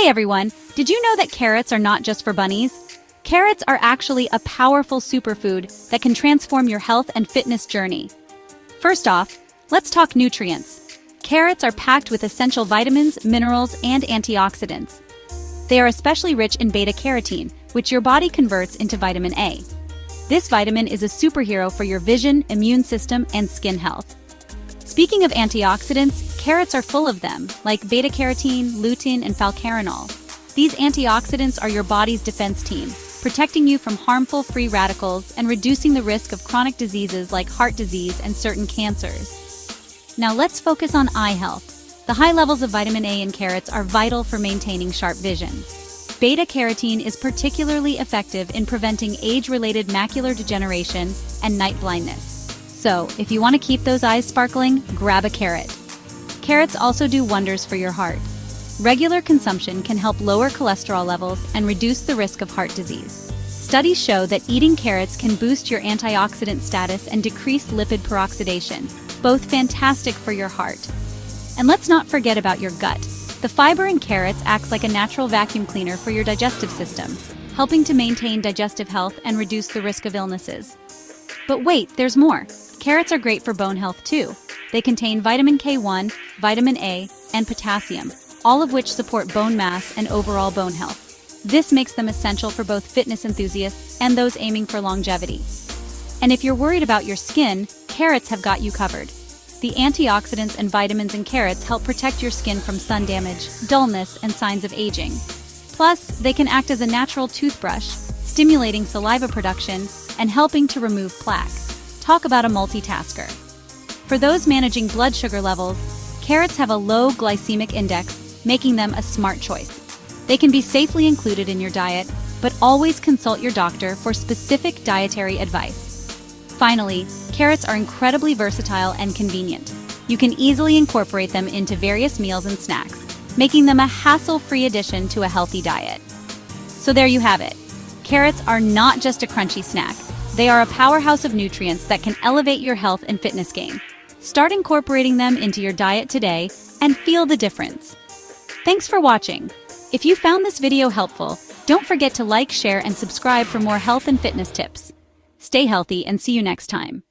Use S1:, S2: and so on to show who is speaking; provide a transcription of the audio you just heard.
S1: everyone, did you know that carrots are not just for bunnies? Carrots are actually a powerful superfood that can transform your health and fitness journey. First off, let's talk nutrients. Carrots are packed with essential vitamins, minerals, and antioxidants. They are especially rich in beta-carotene, which your body converts into vitamin A. This vitamin is a superhero for your vision, immune system, and skin health. Speaking of antioxidants, carrots are full of them, like beta-carotene, lutein, and falcarinol. These antioxidants are your body's defense team, protecting you from harmful free radicals and reducing the risk of chronic diseases like heart disease and certain cancers. Now let's focus on eye health. The high levels of vitamin A in carrots are vital for maintaining sharp vision. Beta-carotene is particularly effective in preventing age-related macular degeneration and night blindness. So, if you want to keep those eyes sparkling, grab a carrot. Carrots also do wonders for your heart. Regular consumption can help lower cholesterol levels and reduce the risk of heart disease. Studies show that eating carrots can boost your antioxidant status and decrease lipid peroxidation, both fantastic for your heart. And let's not forget about your gut. The fiber in carrots acts like a natural vacuum cleaner for your digestive system, helping to maintain digestive health and reduce the risk of illnesses. But wait, there's more. Carrots are great for bone health too. They contain vitamin K1, vitamin A, and potassium, all of which support bone mass and overall bone health. This makes them essential for both fitness enthusiasts and those aiming for longevity. And if you're worried about your skin, carrots have got you covered. The antioxidants and vitamins in carrots help protect your skin from sun damage, dullness, and signs of aging. Plus, they can act as a natural toothbrush, stimulating saliva production and helping to remove plaque. Talk about a multitasker. For those managing blood sugar levels, carrots have a low glycemic index, making them a smart choice. They can be safely included in your diet, but always consult your doctor for specific dietary advice. Finally, carrots are incredibly versatile and convenient. You can easily incorporate them into various meals and snacks, making them a hassle-free addition to a healthy diet. So there you have it. Carrots are not just a crunchy snack. They are a powerhouse of nutrients that can elevate your health and fitness game. Start incorporating them into your diet today and feel the difference. Thanks for watching. If you found this video helpful, don't forget to like, share, and subscribe for more health and fitness tips. Stay healthy and see you next time.